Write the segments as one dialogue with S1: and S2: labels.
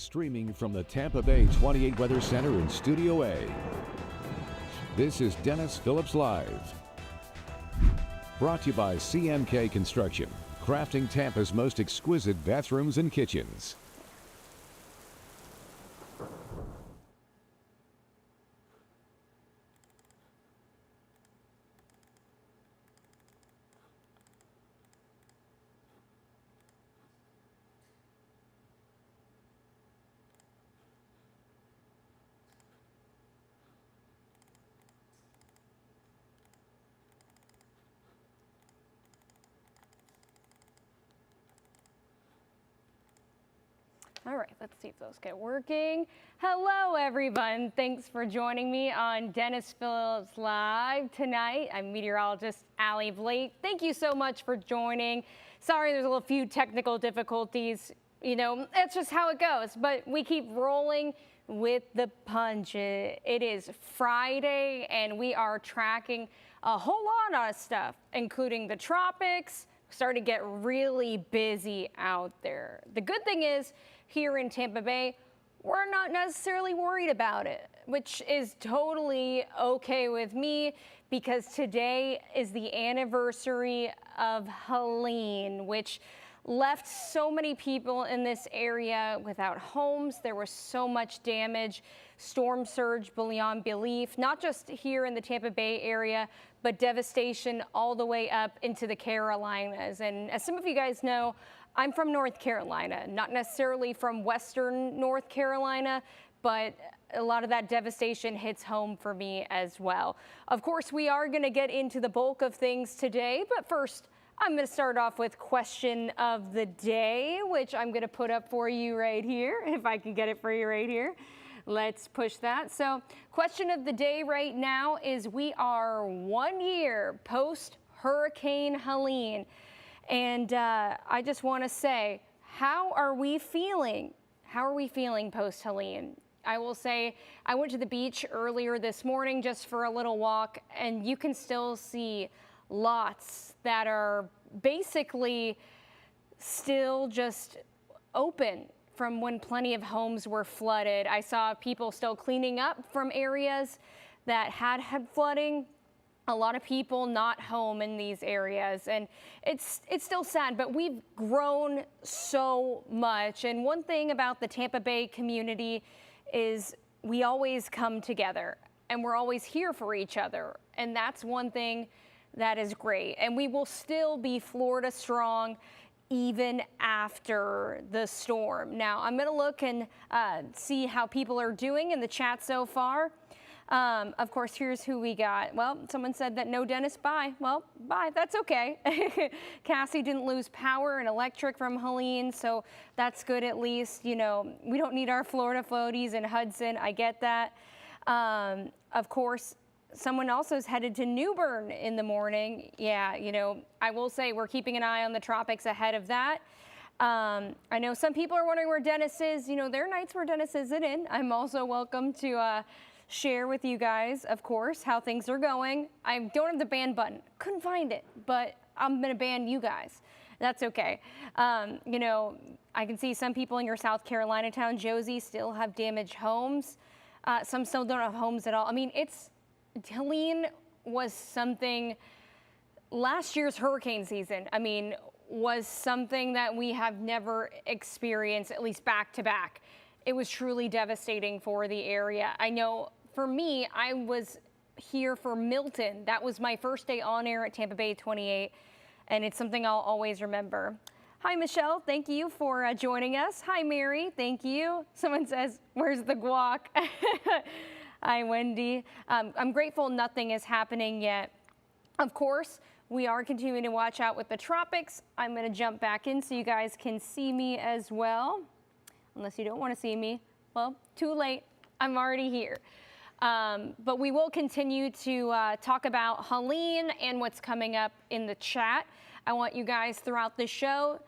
S1: Streaming from the Tampa Bay 28 Weather Center in Studio A. This is Denis Phillips Live. Brought to you by CMK Construction, crafting Tampa's most exquisite bathrooms and kitchens.
S2: All right, let's see if those get working. Hello, everyone. Thanks for joining me on Denis Phillips Live tonight. I'm meteorologist Allie Blake. Thank you so much for joining. Sorry, there's a few technical difficulties. You know, it's just how it goes, but we keep rolling with the punch. It is Friday, and we are tracking a whole lot of stuff, including the tropics. Starting to get really busy out there. The good thing is, here in Tampa Bay, we're not necessarily worried about it, which is totally okay with me because today is the anniversary of Helene, which left so many people in this area without homes. There was so much damage, storm surge beyond belief, not just here in the Tampa Bay area, but devastation all the way up into the Carolinas. And as some of you guys know, I'm from North Carolina, not necessarily from Western North Carolina, but a lot of that devastation hits home for me as well. Of course, we are going to get into the bulk of things today, but first, I'm going to start off with question of the day, which I'm going to put up for you right here, if I can get it for you right here. Let's push that. So question of the day right now is we are 1 year post Hurricane Helene. And I just want to say, how are we feeling? How are we feeling post Helene? I will say I went to the beach earlier this morning just for a little walk, and you can still see lots that are basically still just open from when plenty of homes were flooded. I saw people still cleaning up from areas that had flooding. A lot of people not home in these areas, and it's still sad, but we've grown so much. And one thing about the Tampa Bay community is we always come together and we're always here for each other. And that's one thing that is great. And we will still be Florida strong even after the storm. Now, I'm going to look and see how people are doing in the chat so far. Of course, here's who we got. Well, someone said that no Denis, bye. Well, bye, that's okay. Cassie didn't lose power and electric from Helene, so that's good at least. You know, we don't need our Florida floaties in Hudson, I get that. Of course, someone also is headed to New Bern in the morning. Yeah, you know, I will say we're keeping an eye on the tropics ahead of that. I know some people are wondering where Denis is. You know, there are nights where Denis isn't in. I'm also welcome to share with you guys, of course, how things are going. I don't have the ban button. Couldn't find it, but I'm going to ban you guys. That's okay. You know, I can see some people in your South Carolina town, Josie, still have damaged homes. Some still don't have homes at all. I mean, Helene was something, last year's hurricane season, I mean, was something that we have never experienced, at least back to back. It was truly devastating for the area. I know for me, I was here for Milton. That was my first day on air at Tampa Bay 28, and it's something I'll always remember. Hi, Michelle. Thank you for joining us. Hi, Mary. Thank you. Someone says, where's the guac? Hi, Wendy. I'm grateful nothing is happening yet. Of course, we are continuing to watch out with the tropics. I'm going to jump back in so you guys can see me as well. Unless you don't want to see me. Well, too late. I'm already here. But we will continue to talk about Helene and what's coming up in the chat. I want you guys throughout the show,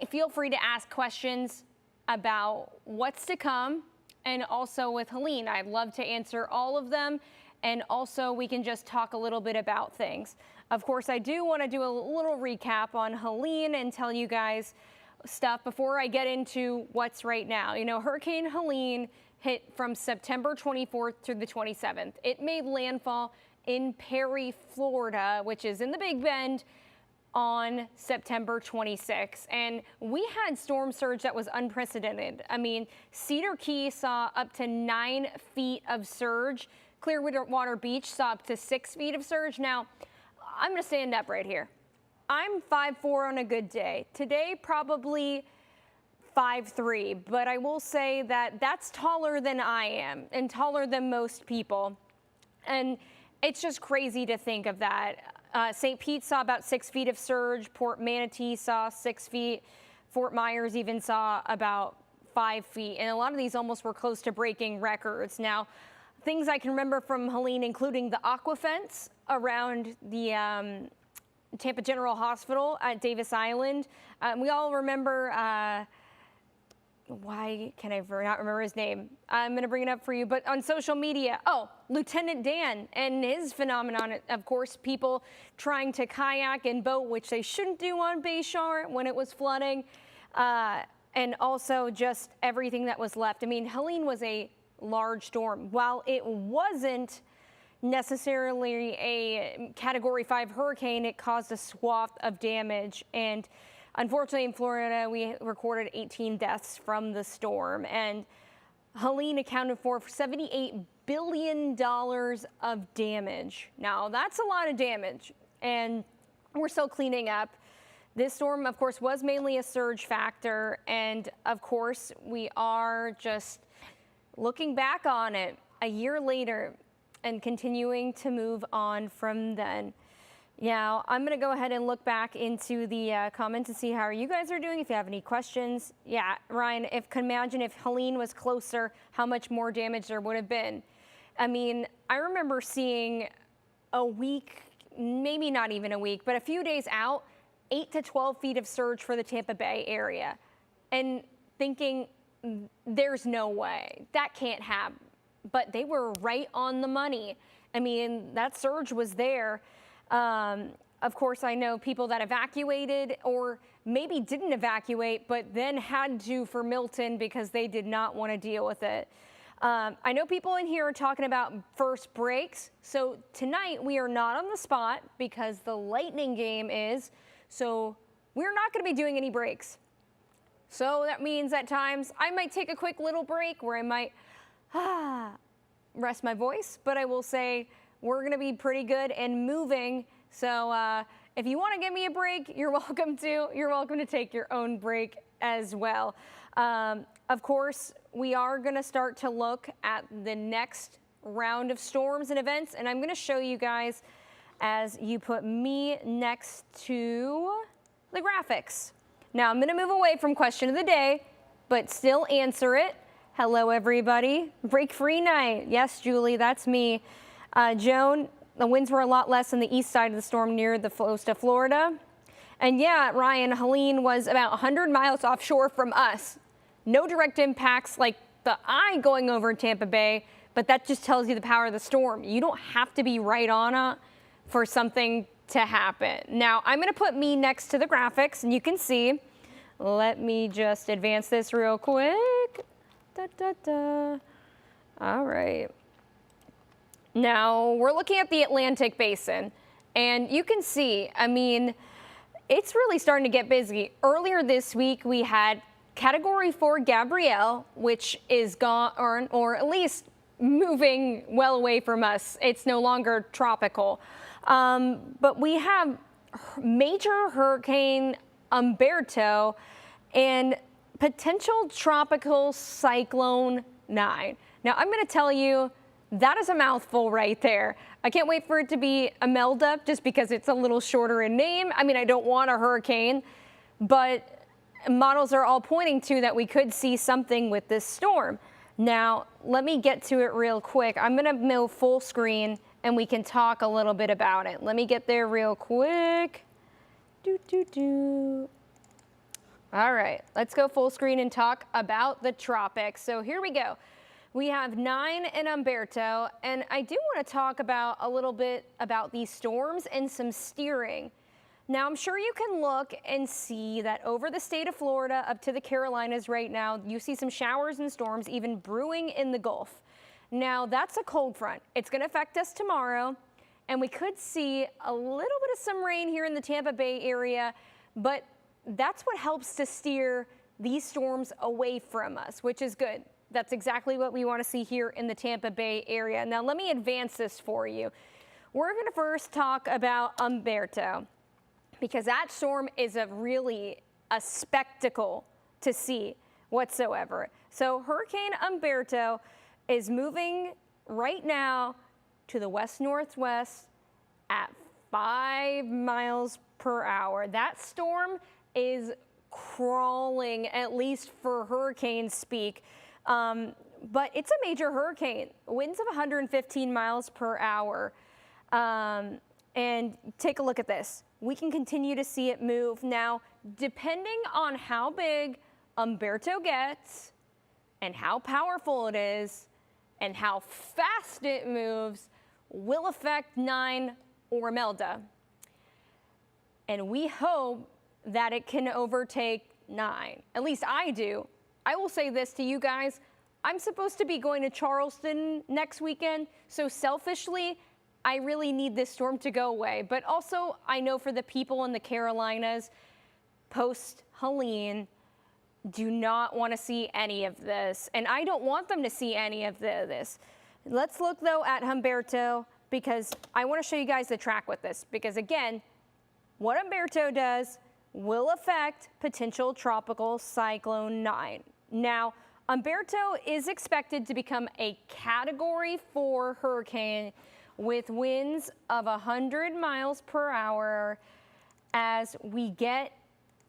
S2: feel free to ask questions about what's to come and also with Helene. I'd love to answer all of them. And also we can just talk a little bit about things. Of course, I do want to do a little recap on Helene and tell you guys stuff before I get into what's right now. You know, Hurricane Helene hit from September 24th through the 27th. It made landfall in Perry, Florida, which is in the Big Bend, on September 26th. And we had storm surge that was unprecedented. I mean, Cedar Key saw up to 9 feet of surge. Clearwater Beach saw up to 6 feet of surge. Now, I'm going to stand up right here. I'm 5'4" on a good day. Today, probably 5'3", but I will say that that's taller than I am and taller than most people. And it's just crazy to think of that. St. Pete saw about 6 feet of surge. Port Manatee saw 6 feet. Fort Myers even saw about 5 feet. And a lot of these almost were close to breaking records. Now, things I can remember from Helene, including the aqua fence around the Tampa General Hospital at Davis Island. We all remember, why can I not remember his name? I'm going to bring it up for you, but on social media, Lieutenant Dan and his phenomenon, of course, people trying to kayak and boat, which they shouldn't do on Bayshore when it was flooding, and also just everything that was left. I mean, Helene was a large storm. While it wasn't necessarily a Category 5 hurricane, it caused a swath of damage. And unfortunately, in Florida, we recorded 18 deaths from the storm. And Helene accounted for $78 billion of damage. Now, that's a lot of damage, and we're still cleaning up. This storm, of course, was mainly a surge factor. And of course, we are just looking back on it a year later and continuing to move on from then. Now, I'm going to go ahead and look back into the comments and see how you guys are doing. If you have any questions. Yeah, Ryan, imagine if Helene was closer, how much more damage there would have been. I mean, I remember seeing a week, maybe not even a week, but a few days out, 8 to 12 feet of surge for the Tampa Bay area, and thinking, there's no way, that can't happen. But they were right on the money. I mean, that surge was there. Of course, I know people that evacuated or maybe didn't evacuate, but then had to for Milton because they did not want to deal with it. I know people in here are talking about first breaks. So tonight we are not on the spot because the Lightning game is. So we're not going to be doing any breaks. So that means at times I might take a quick little break where I might rest my voice, but I will say we're going to be pretty good and moving. So if you want to give me a break, you're welcome to. You're welcome to take your own break as well. Of course, we are going to start to look at the next round of storms and events, and I'm going to show you guys as you put me next to the graphics. Now, I'm going to move away from question of the day, but still answer it. Hello, everybody. Break-free night. Yes, Julie, that's me. Joan, the winds were a lot less on the east side of the storm near the coast of Florida. And yeah, Ryan, Helene was about 100 miles offshore from us. No direct impacts like the eye going over Tampa Bay, but that just tells you the power of the storm. You don't have to be right on it for something to happen. Now, I'm going to put me next to the graphics, and you can see. Let me just advance this real quick. All right. Now, we're looking at the Atlantic Basin, and you can see, I mean, it's really starting to get busy. Earlier this week, we had Category 4 Gabrielle, which is gone, or at least moving well away from us. It's no longer tropical. But we have major hurricane Humberto and potential tropical cyclone 9. Now, I'm going to tell you, that is a mouthful right there. I can't wait for it to be Imelda just because it's a little shorter in name. I mean, I don't want a hurricane, but models are all pointing to that we could see something with this storm. Now, let me get to it real quick. I'm going to move full screen and we can talk a little bit about it. Let me get there real quick. All right, let's go full screen and talk about the tropics. So here we go. We have 9 in Humberto, and I do want to talk about a little bit about these storms and some steering. Now, I'm sure you can look and see that over the state of Florida up to the Carolinas right now, you see some showers and storms even brewing in the Gulf. Now, that's a cold front. It's going to affect us tomorrow, and we could see a little bit of some rain here in the Tampa Bay area, but that's what helps to steer these storms away from us, which is good. That's exactly what we want to see here in the Tampa Bay area. Now, let me advance this for you. We're going to first talk about Humberto, because that storm is really a spectacle to see whatsoever. So Hurricane Humberto is moving right now to the west-northwest at 5 miles per hour. That storm is crawling, at least for hurricane speak. But it's a major hurricane, winds of 115 miles per hour. And take a look at this. We can continue to see it move. Now, depending on how big Humberto gets and how powerful it is and how fast it moves will affect 9 or Imelda. And we hope that it can overtake 9. At least I do. I will say this to you guys. I'm supposed to be going to Charleston next weekend, so selfishly, I really need this storm to go away. But also, I know for the people in the Carolinas, post-Helene, do not want to see any of this. And I don't want them to see any of this. Let's look, though, at Humberto, because I want to show you guys the track with this. Because, again, what Humberto does will affect potential tropical cyclone 9. Now, Humberto is expected to become a Category 4 hurricane with winds of 100 miles per hour as we get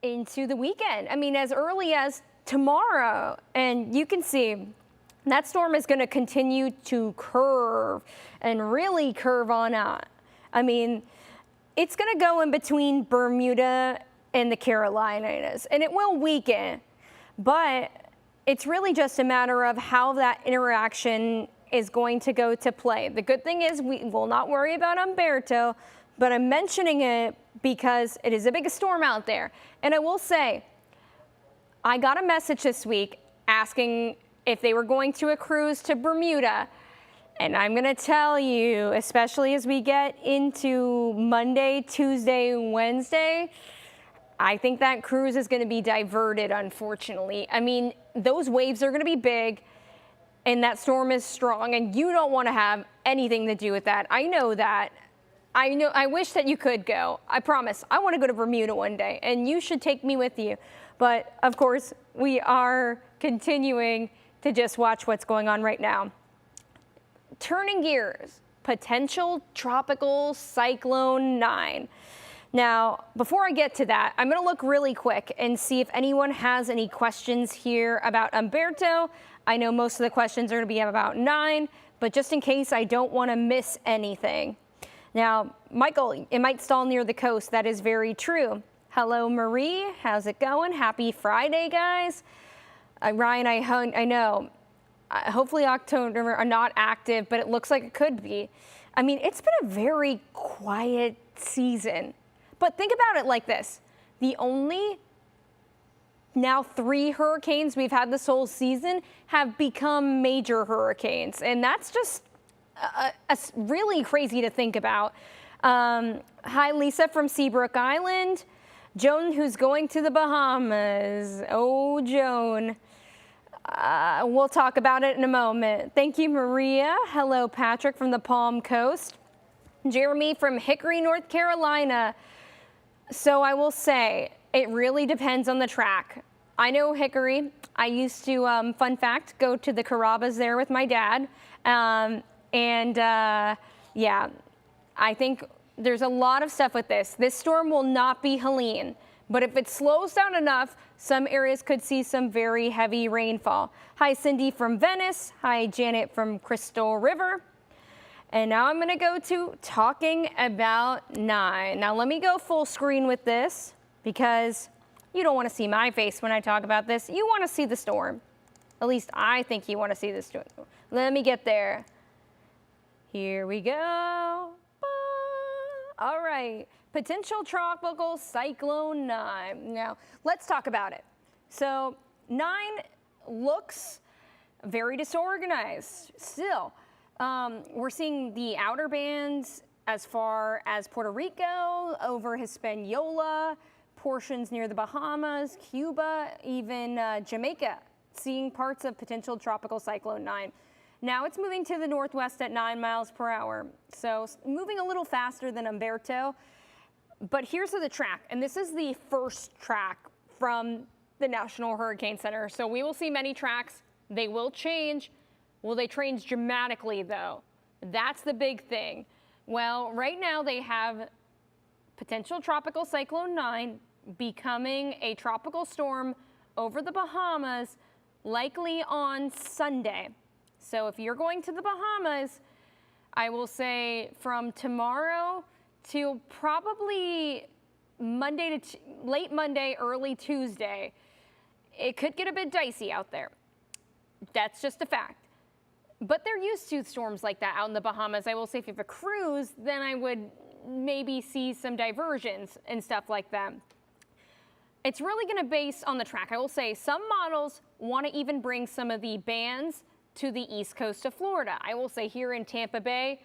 S2: into the weekend. I mean, as early as tomorrow. And you can see that storm is going to continue to curve and really curve on out. I mean, it's going to go in between Bermuda and the Carolinas, and it will weaken. But it's really just a matter of how that interaction is going to go to play. The good thing is we will not worry about Humberto, but I'm mentioning it because it is the biggest storm out there. And I will say, I got a message this week asking if they were going to a cruise to Bermuda. And I'm going to tell you, especially as we get into Monday, Tuesday, Wednesday, I think that cruise is going to be diverted, unfortunately. I mean, those waves are going to be big, and that storm is strong, and you don't want to have anything to do with that. I know that. I wish that you could go. I promise. I want to go to Bermuda one day, and you should take me with you. But, of course, we are continuing to just watch what's going on right now. Turning gears, potential tropical cyclone 9. Now, before I get to that, I'm going to look really quick and see if anyone has any questions here about Humberto. I know most of the questions are going to be about 9, but just in case I don't want to miss anything. Now, Michael, it might stall near the coast. That is very true. Hello, Marie. How's it going? Happy Friday, guys. Ryan, I know. Hopefully October are not active, but it looks like it could be. I mean, it's been a very quiet season. But think about it like this. The only now 3 hurricanes we've had this whole season have become major hurricanes. And that's just really crazy to think about. Hi, Lisa from Seabrook Island. Joan, who's going to the Bahamas. Oh, Joan. We'll talk about it in a moment. Thank you, Maria. Hello, Patrick from the Palm Coast. Jeremy from Hickory, North Carolina. So I will say, it really depends on the track. I know Hickory. I used to, fun fact, go to the Carrabba's there with my dad. Yeah, I think there's a lot of stuff with this. This storm will not be Helene, but if it slows down enough, some areas could see some very heavy rainfall. Hi, Cindy from Venice. Hi, Janet from Crystal River. And now I'm going to go to talking about 9. Now let me go full screen with this because you don't want to see my face when I talk about this. You want to see the storm. At least I think you want to see the storm. Let me get there. Here we go. All right, potential tropical cyclone 9. Now, let's talk about it. So 9 looks very disorganized still. We're seeing the outer bands as far as Puerto Rico, over Hispaniola, portions near the Bahamas, Cuba, even Jamaica, seeing parts of potential tropical cyclone 9. Now it's moving to the northwest at 9 miles per hour, so moving a little faster than Humberto. But here's the track, and this is the first track from the National Hurricane Center. So we will see many tracks. They will change. Will they change dramatically, though? That's the big thing. Well, right now they have potential tropical cyclone 9 becoming a tropical storm over the Bahamas, likely on Sunday. So if you're going to the Bahamas, I will say from tomorrow to probably Monday to late Monday, early Tuesday, it could get a bit dicey out there. That's just a fact. But they're used to storms like that out in the Bahamas. I will say if you have a cruise, then I would maybe see some diversions and stuff like that. It's really going to base on the track. I will say some models want to even bring some of the bands to the east coast of Florida. I will say here in Tampa Bay,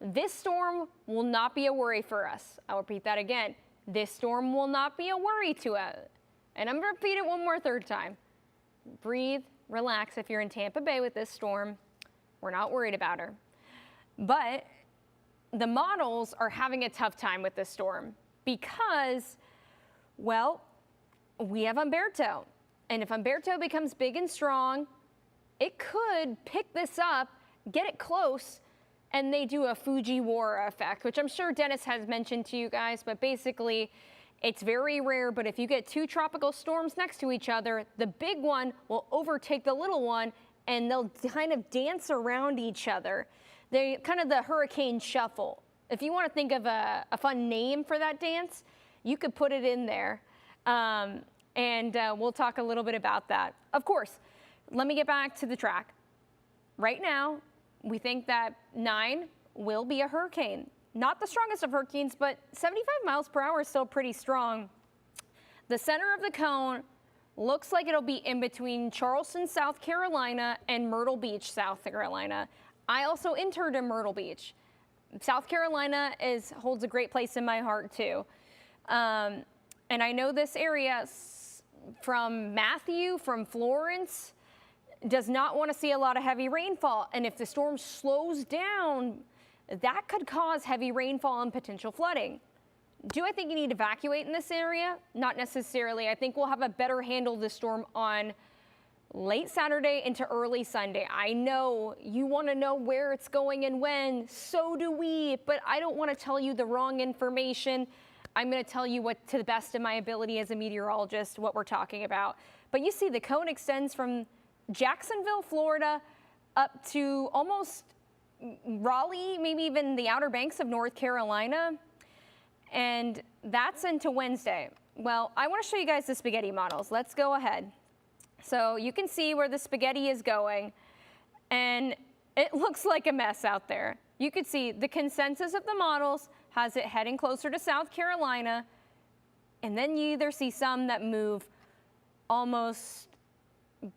S2: this storm will not be a worry for us. I'll repeat that again. This storm will not be a worry to us. And I'm going to repeat it one more third time. Breathe, relax if you're in Tampa Bay with this storm. We're not worried about her. But the models are having a tough time with this storm because, well, we have Humberto. And if Humberto becomes big and strong, it could pick this up, get it close, and they do a Fujiwara effect, which I'm sure Dennis has mentioned to you guys, but basically it's very rare, but if you get two tropical storms next to each other, the big one will overtake the little one and they'll kind of dance around each other. They kind of the hurricane shuffle. If you want to think of a fun name for that dance, you could put it in there. And we'll talk a little bit about that. Of course, let me get back to the track. Right now, we think that 9 will be a hurricane. Not the strongest of hurricanes, but 75 miles per hour is still pretty strong. The center of the cone looks like it'll be in between Charleston, South Carolina, and Myrtle Beach, South Carolina. I also interned in Myrtle Beach. South Carolina holds a great place in my heart, too. And I know this area from Matthew, from Florence, does not want to see a lot of heavy rainfall. And if the storm slows down, that could cause heavy rainfall and potential flooding. Do I think you need to evacuate in this area? Not necessarily. I think we'll have a better handle of the storm on late Saturday into early Sunday. I know you want to know where it's going and when. So do we. But I don't want to tell you the wrong information. I'm going to tell you what, to the best of my ability as a meteorologist, what we're talking about. But you see the cone extends from Jacksonville, Florida, up to almost Raleigh, maybe even the Outer Banks of North Carolina. And that's into Wednesday. Well, I want to show you guys the spaghetti models. Let's go ahead. So you can see where the spaghetti is going, and it looks like a mess out there. You could see the consensus of the models has it heading closer to South Carolina, and then you either see some that move almost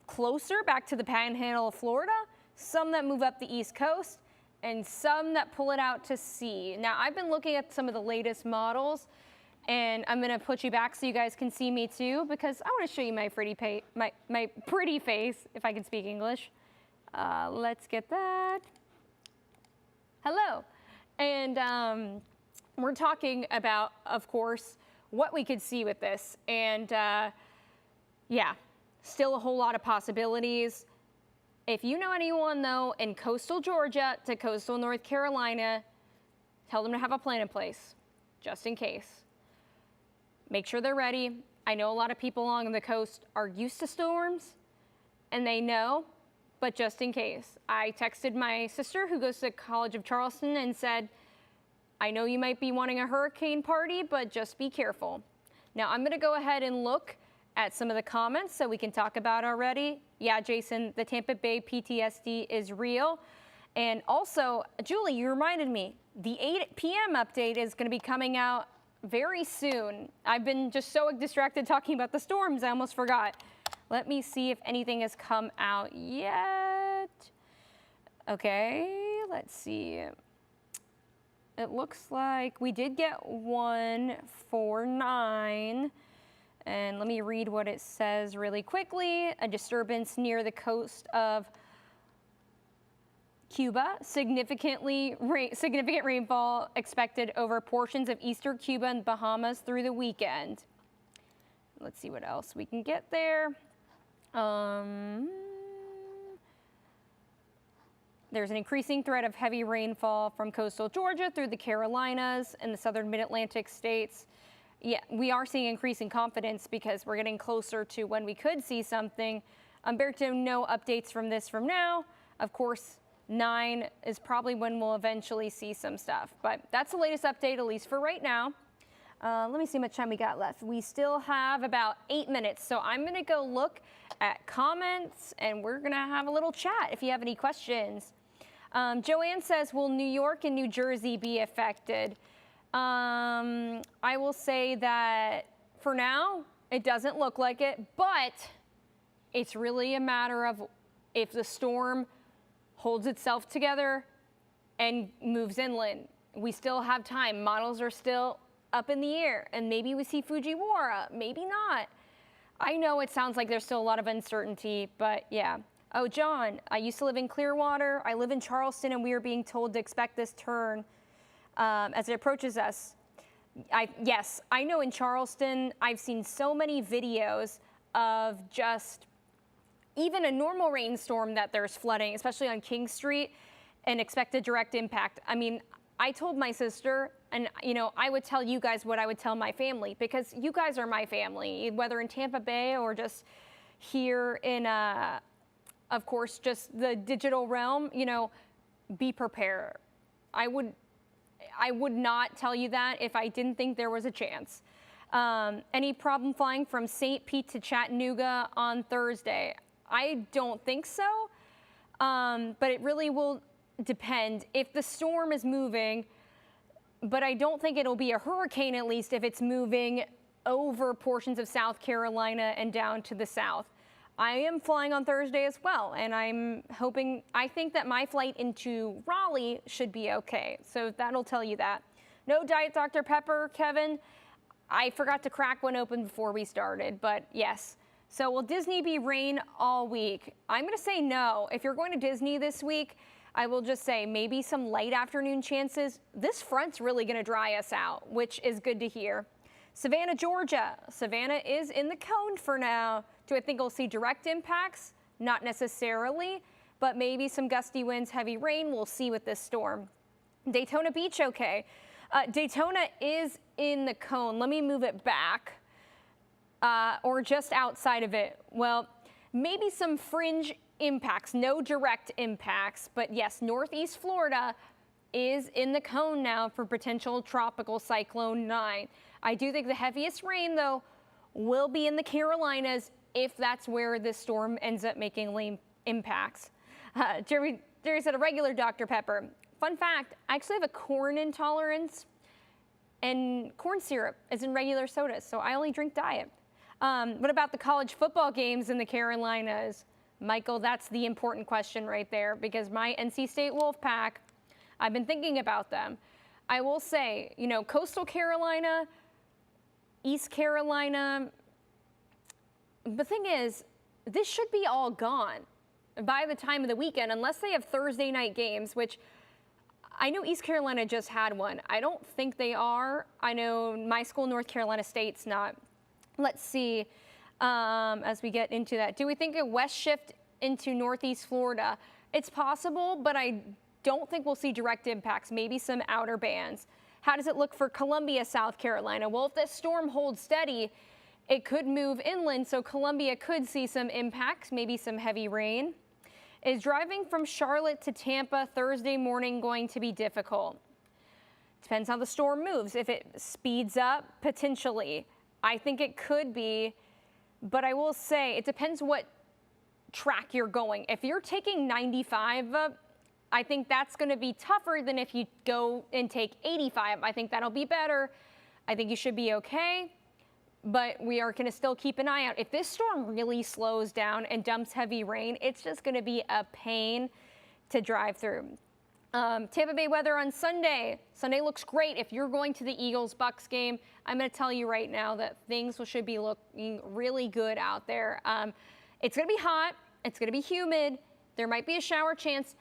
S2: closer back to the panhandle of Florida, some that move up the East Coast, and some that pull it out to sea. Now, I've been looking at some of the latest models, and I'm gonna put you back so you guys can see me too, because I wanna show you my pretty face, if I can speak English. Let's get that. Hello. And we're talking about, of course, what we could see with this. And yeah, still a whole lot of possibilities. If you know anyone, though, in coastal Georgia to coastal North Carolina, tell them to have a plan in place, just in case. Make sure they're ready. I know a lot of people along the coast are used to storms, and they know, but just in case. I texted my sister, who goes to College of Charleston, and said, I know you might be wanting a hurricane party, but just be careful. Now, I'm going to go ahead and look at some of the comments so we can talk about already. Yeah, Jason, the Tampa Bay PTSD is real. And also, Julie, you reminded me, The 8 p.m. update is going to be coming out very soon. I've been just so distracted talking about the storms, I almost forgot. Let me see if anything has come out yet. Okay, let's see. It looks like we did get one for 9. And let me read what it says really quickly. A disturbance near the coast of Cuba. Significant rainfall expected over portions of eastern Cuba and Bahamas through the weekend. Let's see what else we can get there. There's an increasing threat of heavy rainfall from coastal Georgia through the Carolinas and the southern mid-Atlantic states. Yeah, we are seeing increasing confidence because we're getting closer to when we could see something. Humberto, no updates from this from now. Of course, 9 is probably when we'll eventually see some stuff. But that's the latest update, at least for right now. Let me see how much time we got left. We still have about 8 minutes. So I'm going to go look at comments and we're going to have a little chat if you have any questions. Joanne says, will New York and New Jersey be affected? I will say that for now, it doesn't look like it, but it's really a matter of if the storm holds itself together and moves inland. We still have time. Models are still up in the air, and maybe we see Fujiwara, maybe not. I know it sounds like there's still a lot of uncertainty, but yeah. Oh, John, I used to live in Clearwater. I live in Charleston, and we are being told to expect this turn as it approaches us. Yes, I know in Charleston, I've seen so many videos of just even a normal rainstorm that there's flooding, especially on King Street, and expected direct impact. I mean, I told my sister, and you know, I would tell you guys what I would tell my family, because you guys are my family, whether in Tampa Bay or just here in, of course, just the digital realm, you know, be prepared. I would not tell you that if I didn't think there was a chance. Any problem flying from St. Pete to Chattanooga on Thursday? I don't think so, but it really will depend if the storm is moving, but I don't think it'll be a hurricane, at least if it's moving over portions of South Carolina and down to the south. I am flying on Thursday as well, and I think that my flight into Raleigh should be okay. So that'll tell you that. No Diet Dr. Pepper, Kevin. I forgot to crack one open before we started, but yes. So will Disney be rain all week? I'm going to say no. If you're going to Disney this week, I will just say maybe some late afternoon chances. This front's really going to dry us out, which is good to hear. Savannah, Georgia. Savannah is in the cone for now. Do I think we'll see direct impacts? Not necessarily, but maybe some gusty winds, heavy rain. We'll see with this storm. Daytona Beach, okay. Daytona is in the cone. Let me move it back. Or just outside of it. Well, maybe some fringe impacts, no direct impacts, but yes, Northeast Florida is in the cone now for potential tropical cyclone 9. I do think the heaviest rain, though, will be in the Carolinas if that's where this storm ends up making lame impacts. Jerry said a regular Dr. Pepper. Fun fact, I actually have a corn intolerance, and corn syrup is in regular sodas, so I only drink diet. What about the college football games in the Carolinas? Michael, that's the important question right there, because my NC State Wolfpack, I've been thinking about them. I will say, you know, coastal Carolina, East Carolina, the thing is, this should be all gone by the time of the weekend, unless they have Thursday night games, which I know East Carolina just had one. I don't think they are. I know my school, North Carolina State's not. Let's see, as we get into that. Do we think a west shift into Northeast Florida? It's possible, but I don't think we'll see direct impacts, maybe some outer bands. How does it look for Columbia, South Carolina? Well, if this storm holds steady, it could move inland, so Columbia could see some impacts, maybe some heavy rain. Is driving from Charlotte to Tampa Thursday morning going to be difficult? Depends how the storm moves. If it speeds up, potentially. I think it could be, but I will say it depends what track you're going. If you're taking 95 up, I think that's going to be tougher than if you go and take 85. I think that'll be better. I think you should be okay. But we are going to still keep an eye out. If this storm really slows down and dumps heavy rain, it's just going to be a pain to drive through. Tampa Bay weather on Sunday. Sunday looks great. If you're going to the Eagles-Bucks game, I'm going to tell you right now that things should be looking really good out there. It's going to be hot. It's going to be humid. There might be a shower chance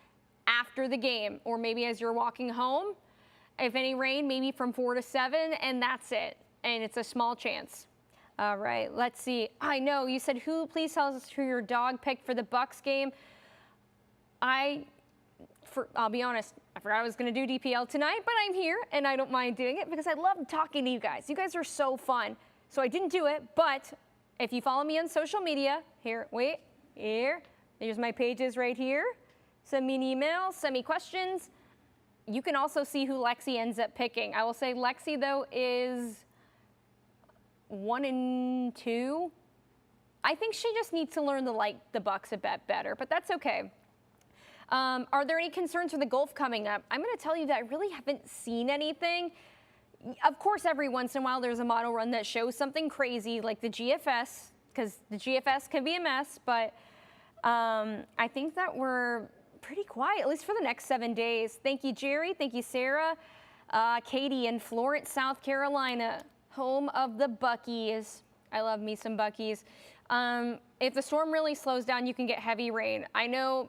S2: after the game, or maybe as you're walking home. If any rain, maybe from 4 to 7, and that's it. And it's a small chance. All right, let's see. I know you said please tell us who your dog picked for the Bucks game. I'll be honest, I forgot I was going to do DPL tonight, but I'm here and I don't mind doing it because I love talking to you guys. You guys are so fun. So I didn't do it, but if you follow me on social media, here's my pages right here. Send me an email, send me questions. You can also see who Lexi ends up picking. I will say Lexi, though, is 1-2. I think she just needs to learn to like the Bucks a bit better, but that's okay. Are there any concerns for the Gulf coming up? I'm going to tell you that I really haven't seen anything. Of course, every once in a while there's a model run that shows something crazy like the GFS, because the GFS can be a mess, but I think that we're pretty quiet, at least for the next 7 days. Thank you, Jerry. Thank you, Sarah. Katie in Florence, South Carolina, home of the Buckies. I love me some Buckies. If the storm really slows down, you can get heavy rain. I know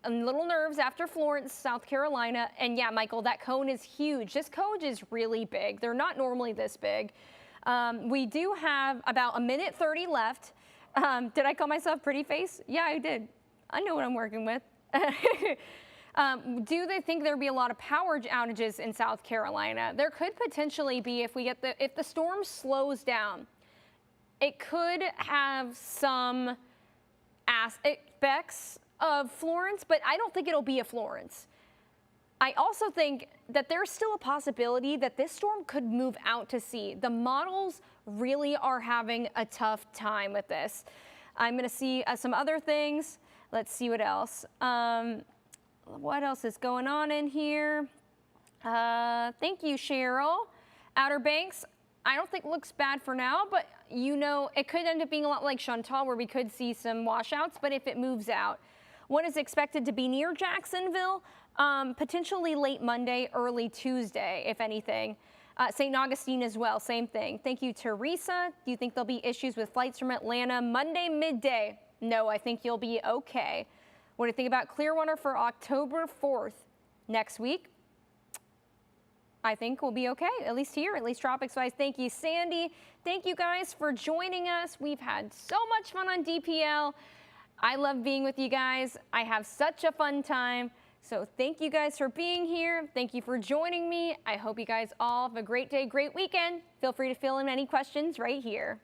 S2: little nerves after Florence, South Carolina. And yeah, Michael, that cone is huge. This cone is really big. They're not normally this big. We do have about 1:30 left. Did I call myself pretty face? Yeah, I did. I know what I'm working with. Do they think there'll be a lot of power outages in South Carolina? There could potentially be if the storm slows down. It could have some aspects of Florence, but I don't think it'll be a Florence. I also think that there's still a possibility that this storm could move out to sea. The models really are having a tough time with this. I'm going to see some other things. Let's see what else. What else is going on in here? Thank you, Cheryl. Outer Banks, I don't think looks bad for now, but you know, it could end up being a lot like Chantal where we could see some washouts, but if it moves out. One is expected to be near Jacksonville, potentially late Monday, early Tuesday, if anything. St. Augustine as well, same thing. Thank you, Teresa. Do you think there'll be issues with flights from Atlanta Monday midday? No, I think you'll be okay. What do you think about Clearwater for October 4th next week? I think we'll be okay, at least here, at least Tropics-wise. Thank you, Sandy. Thank you guys for joining us. We've had so much fun on DPL. I love being with you guys. I have such a fun time. So thank you guys for being here. Thank you for joining me. I hope you guys all have a great day, great weekend. Feel free to fill in any questions right here.